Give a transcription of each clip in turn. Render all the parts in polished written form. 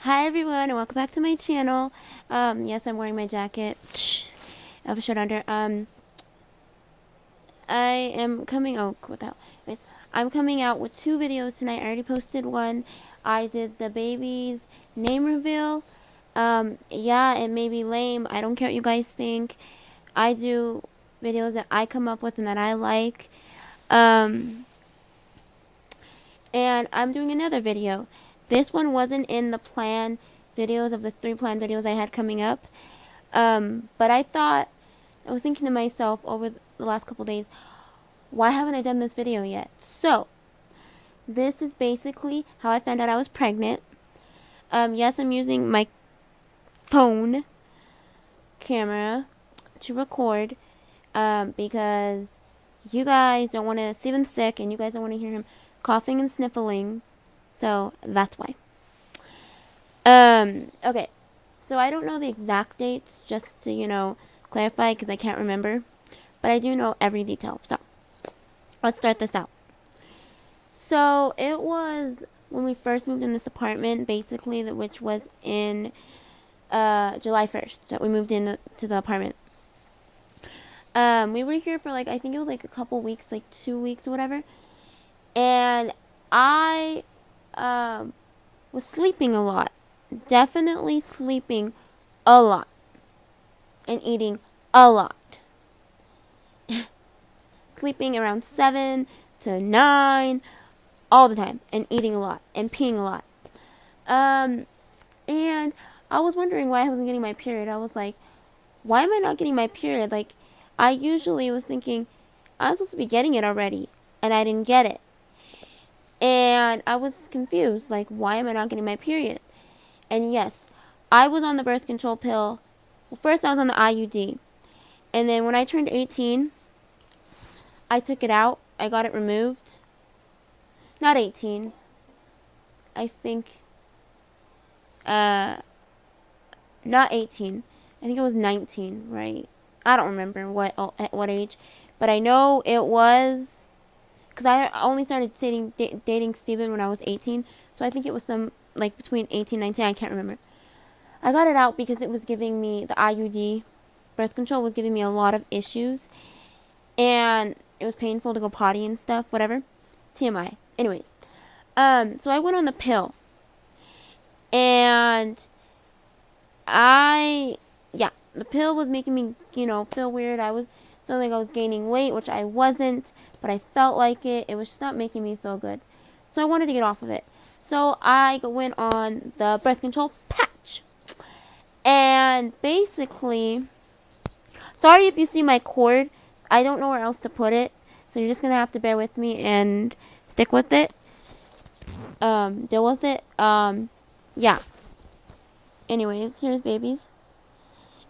Hi everyone and welcome back to my channel. Yes, I'm wearing my jacket. I have a shirt under. I am coming I'm coming out with two videos tonight. I already posted one. I did the baby's name reveal. Yeah, it may be lame. I don't care what you guys think. I do videos that I come up with and that I like. And I'm doing another video. This one wasn't in the plan videos of the 3 planned videos I had coming up. But I was thinking to myself over the last couple days, why haven't I done this video yet? So, this is basically how I found out I was pregnant. Yes, I'm using my phone camera to record, because you guys don't want to see him sick and you guys don't want to hear him coughing and sniffling. So, that's why. Okay. So I don't know the exact dates, just to, clarify, because I can't remember. But I do know every detail. So, let's start this out. So, it was when we first moved in this apartment, basically, which was in July 1st, that we moved into the apartment. We were here for, I think it was, a couple weeks, 2 weeks or whatever. And I was sleeping a lot. Definitely sleeping a lot. And eating a lot. Sleeping around 7 to 9 all the time, and eating a lot and peeing a lot. And I was wondering why I wasn't getting my period. I was like, why am I not getting my period? I usually was thinking I'm supposed to be getting it already, and I didn't get it. And I was confused, why am I not getting my period? And yes, I was on the birth control pill. Well, first I was on the IUD. And then when I turned 18, I took it out. I got it removed. Not 18. I think, not 18. I think it was 19, right? I don't remember at what age. But I know it was, because I only started dating Steven when I was 18. So I think it was between 18 and 19. I can't remember. I got it out because it was giving me, the IUD, birth control, was giving me a lot of issues. And it was painful to go potty and stuff, whatever. TMI. Anyways. So I went on the pill. And the pill was making me, feel weird. I was feeling like I was gaining weight, which I wasn't, but I felt like it. It was just not making me feel good. So I wanted to get off of it. So I went on the birth control patch. And basically, sorry if you see my cord. I don't know where else to put it. So you're just going to have to bear with me and stick with it. Deal with it. Yeah. Anyways, here's babies.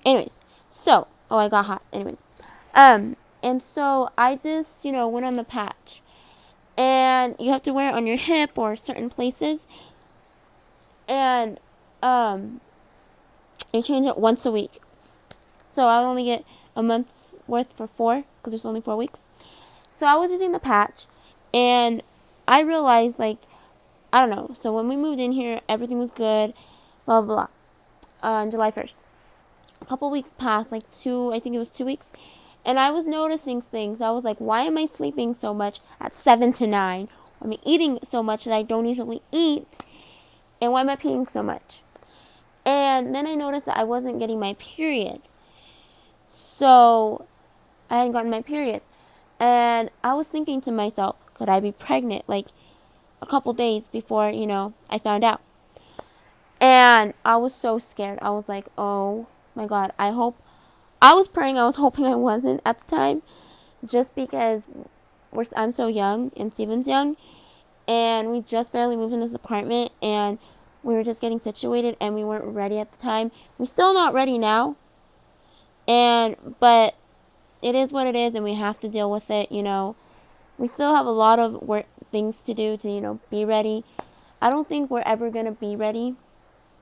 Anyways, so, I got hot. Anyways, and so I just, went on the patch. And you have to wear it on your hip or certain places. And, you change it once a week. So I only get a month's worth for 4, because there's only 4 weeks. So I was using the patch, and I realized, I don't know. So when we moved in here, everything was good, blah, blah, blah, on July 1st. A couple weeks passed, I think it was 2 weeks, and I was noticing things. I was like, why am I sleeping so much at 7 to 9? I'm eating so much that I don't usually eat, and why am I peeing so much? And then I noticed that I wasn't getting my period. So I hadn't gotten my period. And I was thinking to myself, could I be pregnant? A couple days before, I found out. And I was so scared. I was like, oh my God, I was hoping I wasn't at the time, just because I'm so young and Steven's young, and we just barely moved in this apartment, and we were just getting situated, and we weren't ready at the time. We're still not ready now, but it is what it is, and we have to deal with it. We still have a lot of things to do to, be ready. I don't think we're ever gonna be ready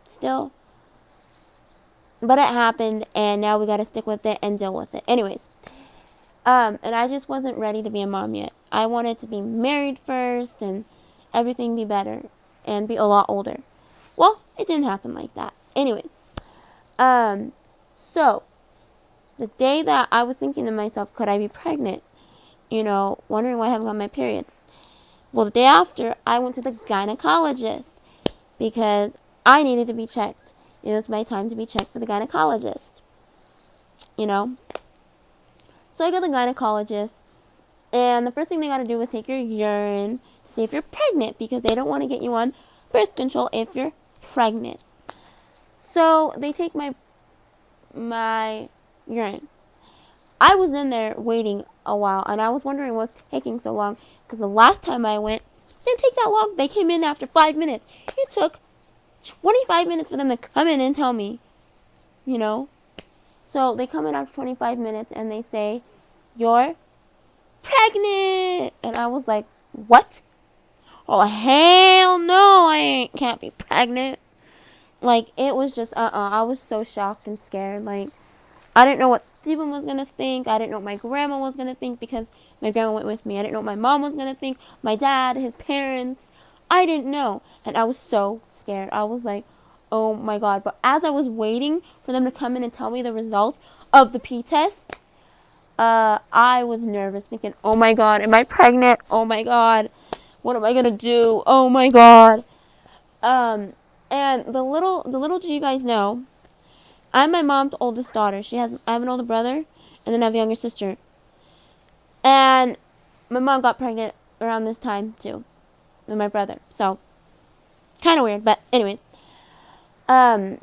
still. But it happened, and now we gotta stick with it and deal with it. Anyways, and I just wasn't ready to be a mom yet. I wanted to be married first, and everything be better, and be a lot older. Well, it didn't happen like that. Anyways, so the day that I was thinking to myself, could I be pregnant? Wondering why I haven't got my period. Well, the day after, I went to the gynecologist because I needed to be checked. It was my time to be checked for the gynecologist. So I go to the gynecologist, and the first thing they got to do is take your urine to see if you're pregnant because they don't want to get you on birth control if you're pregnant. So they take my urine. I was in there waiting a while, and I was wondering what's taking so long because the last time I went, it didn't take that long. They came in after 5 minutes. It took 25 minutes for them to come in and tell me, So they come in after 25 minutes, and they say, you're pregnant. And I was like, what? Oh, hell no, can't be pregnant. It was just, I was so shocked and scared. I didn't know what Stephen was going to think. I didn't know what my grandma was going to think because my grandma went with me. I didn't know what my mom was going to think. My dad, his parents. I didn't know. And I was so scared. I was like, oh my God. But as I was waiting for them to come in and tell me the results of the P test, I was nervous thinking, oh my God, am I pregnant? Oh my God. What am I going to do? Oh my God. And the little do you guys know, I'm my mom's oldest daughter. I have an older brother, and then I have a younger sister. And my mom got pregnant around this time, too, with my brother. So, kind of weird, but anyways. So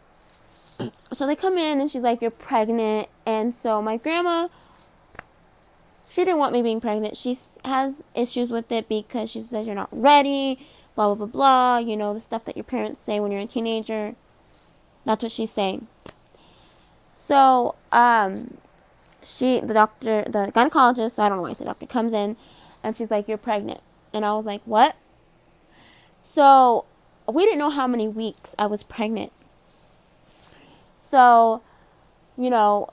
they come in, and she's like, you're pregnant. And so my grandma, she didn't want me being pregnant. She has issues with it because she says you're not ready, blah, blah, blah, blah. The stuff that your parents say when you're a teenager. That's what she's saying. So, the gynecologist, I don't know why I said doctor, comes in, and she's like, you're pregnant. And I was like, what? So, we didn't know how many weeks I was pregnant. So,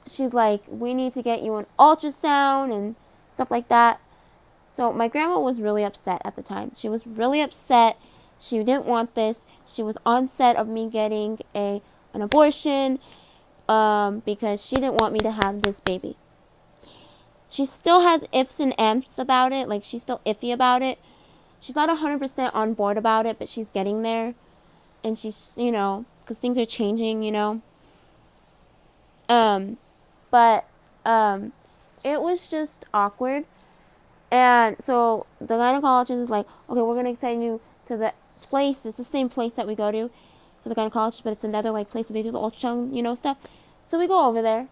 she's like, we need to get you an ultrasound and stuff like that. So, my grandma was really upset at the time. She was really upset. She didn't want this. She was on set of me getting an abortion. Because she didn't want me to have this baby. She still has ifs and ands about it. She's still iffy about it. She's not 100% on board about it, but she's getting there. And she's, because things are changing, But, it was just awkward. And so the gynecologist is like, okay, we're going to send you to the place. It's the same place that we go to for the gynecologist, but it's another place where they do the ultrasound, stuff. So we go over there,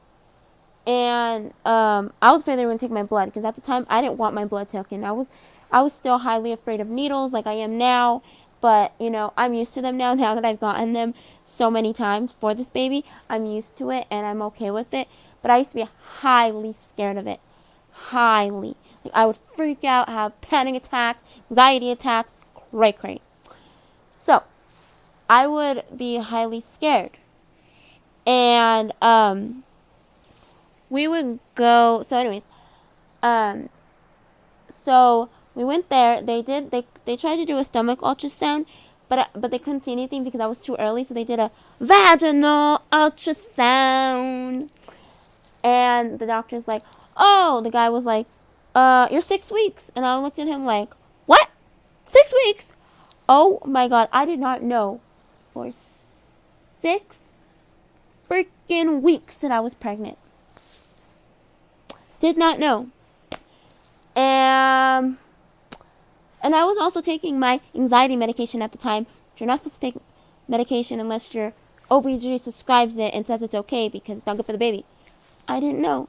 and I was afraid they were gonna take my blood because at the time I didn't want my blood taken. I was still highly afraid of needles like I am now, but I'm used to them now. Now that I've gotten them so many times for this baby, I'm used to it and I'm okay with it. But I used to be highly scared of it, highly. I would freak out, have panic attacks, anxiety attacks, cray. So I would be highly scared. And, we would go, so anyways, so we went there. They tried to do a stomach ultrasound, but they couldn't see anything because I was too early, so they did a vaginal ultrasound. And the doctor's like, the guy was like, you're 6 weeks. And I looked at him like, what? 6 weeks? Oh my God, I did not know for 6 freaking weeks that I was pregnant. Did not know. And I was also taking my anxiety medication at the time. You're not supposed to take medication unless your OB-GYN prescribes it and says it's okay because it's not good for the baby. I didn't know.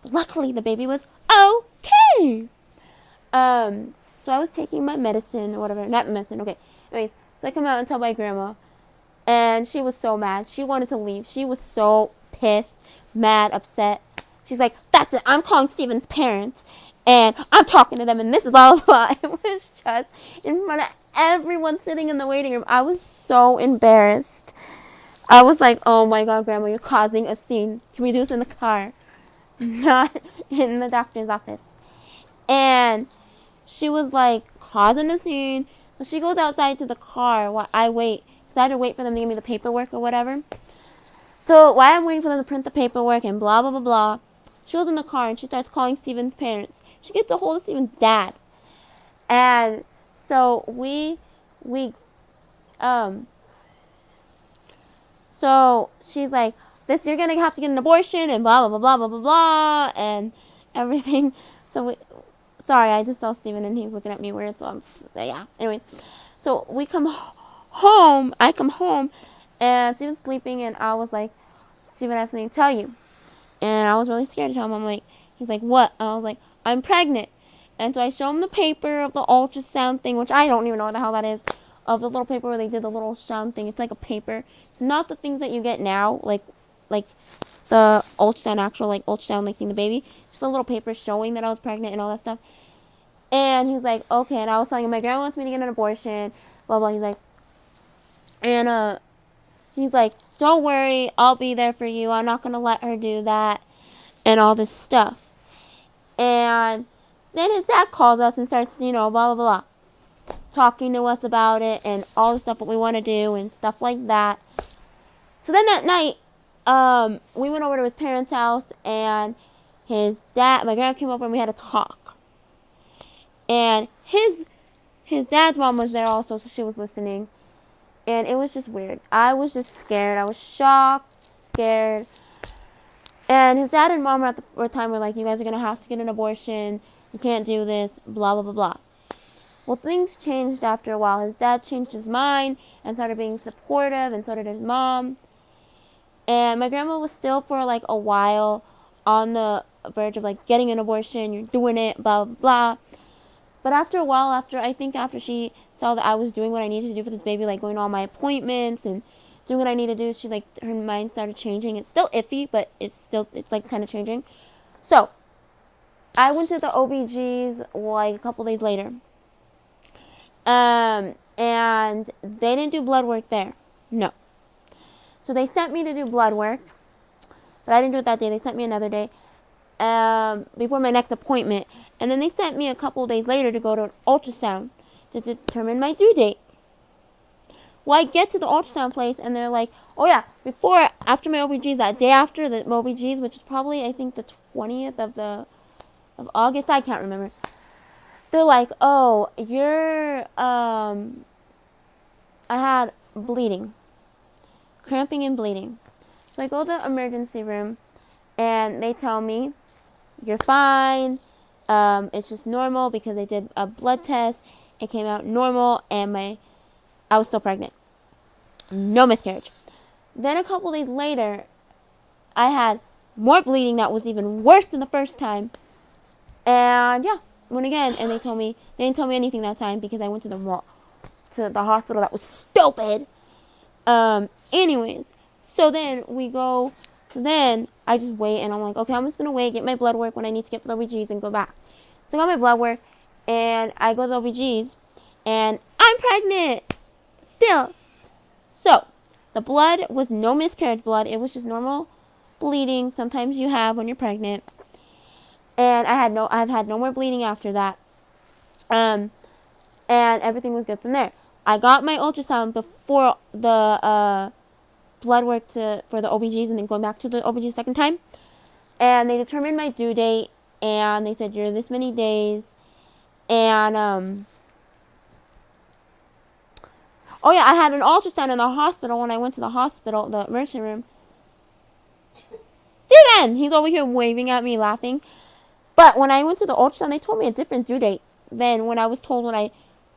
Luckily, the baby was okay. So I was taking my medicine or whatever. Not medicine, okay. Anyways, so I come out and tell my grandma. And she was so mad. She wanted to leave. She was so pissed, mad, upset. She's like, that's it. I'm calling Steven's parents. And I'm talking to them. And this is blah, blah, blah. It was just in front of everyone sitting in the waiting room. I was so embarrassed. I was like, oh my God, Grandma, you're causing a scene. Can we do this in the car? Not in the doctor's office. And she was like causing a scene. So she goes outside to the car while I wait. Because So I had to wait for them to give me the paperwork or whatever. So while I'm waiting for them to print the paperwork and blah, blah, blah, blah, she was in the car and she starts calling Steven's parents. She gets a hold of Steven's dad. And so so she's like, this, you're going to have to get an abortion and blah, blah, blah, blah, blah, blah, blah, and everything. So sorry, I just saw Steven and he's looking at me weird, so yeah. Anyways, so we come home, I come home, and Steven's sleeping, and I was like, Steven, I have something to tell you. And I was really scared to tell him. I'm like, he's like, what? I was like, I'm pregnant. And so I show him the paper of the ultrasound thing, which I don't even know what the hell that is, of the little paper where they did the little ultrasound thing. It's like a paper. It's not the things that you get now, like the ultrasound, actual like ultrasound, like seeing the baby. Just a little paper showing that I was pregnant and all that stuff. And he's like, okay. And I was telling him, my grandma wants me to get an abortion, blah, blah. He's like, and he's like, don't worry, I'll be there for you. I'm not going to let her do that and all this stuff. And then his dad calls us and starts, blah, blah, blah, talking to us about it and all the stuff that we want to do and stuff like that. So then that night, we went over to his parents' house and his dad, my grandma came over and we had a talk. And his dad's mom was there also, so she was listening. And it was just weird. I was just scared. I was shocked, scared. And his dad and mom at the time were like, you guys are going to have to get an abortion. You can't do this, blah, blah, blah, blah. Well, things changed after a while. His dad changed his mind and started being supportive, and so did his mom. And my grandma was still for like a while on the verge of like getting an abortion. You're doing it, blah, blah, blah. But after a while, after she saw that I was doing what I needed to do for this baby, like going to all my appointments and doing what I needed to do, her mind started changing. It's still iffy, but it's like kind of changing. So I went to the OBGs like a couple days later. And they didn't do blood work there. No. So they sent me to do blood work, but I didn't do it that day. They sent me another day before my next appointment. And then they sent me a couple days later to go to an ultrasound to determine my due date. Well, I get to the ultrasound place, and they're like, oh, yeah, after my OBGs, that day after the OBGs, which is probably, I think, the 20th of August. I can't remember. They're like, oh, I had bleeding. Cramping and bleeding. So I go to the emergency room, and they tell me, you're fine. It's just normal because they did a blood test. It came out normal, and I was still pregnant. No miscarriage. Then a couple days later, I had more bleeding that was even worse than the first time. And yeah, went again, and they didn't tell me anything that time because I went to the hospital. That was stupid. Anyways, so then I just wait, and I'm like, okay, I'm just gonna wait, get my blood work when I need to get the OBGs and go back. So I got my blood work, and I go to the OBGs, and I'm pregnant still. So the blood was no miscarriage blood. It was just normal bleeding. Sometimes you have when you're pregnant. And I've had no more bleeding after that. And everything was good from there. I got my ultrasound before the blood work for the OBGs, and then going back to the OBG second time. And they determined my due date, and they said, you're this many days. And, oh yeah, I had an ultrasound in the hospital when I went to the hospital, the emergency room. Steven! He's over here waving at me, laughing. But when I went to the ultrasound, they told me a different due date than when I was told when I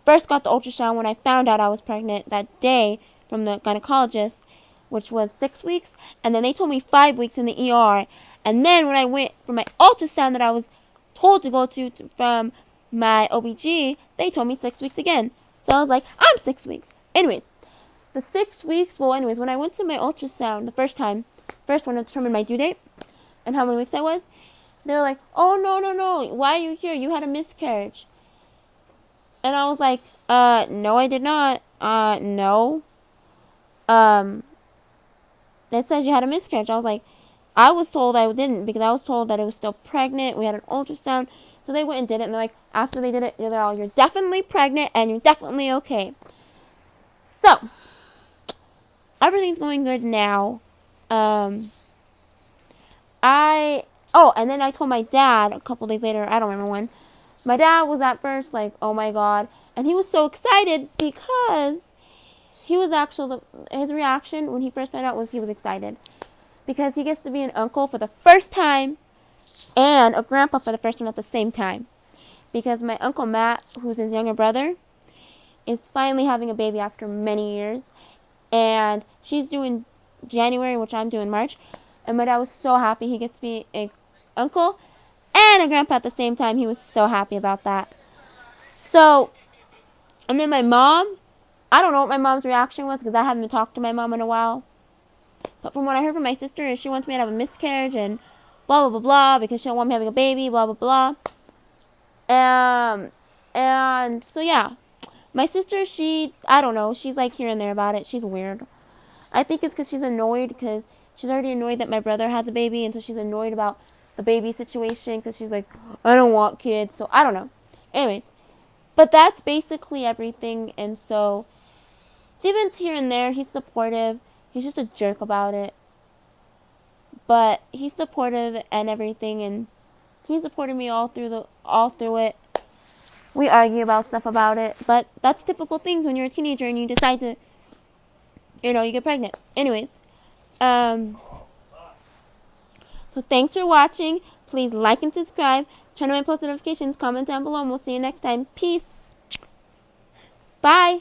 first got the ultrasound, when I found out I was pregnant that day from the gynecologist, which was 6 weeks. And then they told me 5 weeks in the ER. And then when I went for my ultrasound that I was told to go to from my OBG, they told me 6 weeks again. So I was like, I'm 6 weeks. Anyways, the 6 weeks, when I went to my ultrasound the first one to determine my due date and how many weeks I was, they were like, oh, no, why are you here? You had a miscarriage. And I was like, no, I did not. No. It says you had a miscarriage. I was like, I was told I didn't because I was told that I was still pregnant. We had an ultrasound. So they went and did it. And they're like, after they did it, they're all, you're definitely pregnant and you're definitely okay. So, everything's going good now. And then I told my dad a couple days later, I don't remember when. My dad was at first like, oh my god. And he was so excited because he was actually, his reaction when he first found out was he was excited. Because he gets to be an uncle for the first time and a grandpa for the first time at the same time. Because my Uncle Matt, who's his younger brother, is finally having a baby after many years. And she's due January, which I'm due in March. And my dad was so happy he gets to be an uncle and a grandpa at the same time. He was so happy about that. So, and then my mom, I don't know what my mom's reaction was because I haven't talked to my mom in a while. But from what I heard from my sister is she wants me to have a miscarriage and blah, blah, blah, blah, because she don't want me having a baby, blah, blah, blah. And so, yeah. My sister, I don't know, she's like here and there about it. She's weird. I think it's because she's annoyed because she's already annoyed that my brother has a baby, and so she's annoyed about the baby situation because she's like, I don't want kids, so I don't know. Anyways, but that's basically everything, and so Steven's here and there. He's supportive. He's just a jerk about it. But he's supportive and everything, and he supported me all through it. We argue about stuff about it, but that's typical things when you're a teenager and you decide to, you get pregnant. Anyways, so thanks for watching. Please like and subscribe. Turn on my post notifications. Comment down below, and we'll see you next time. Peace. Bye.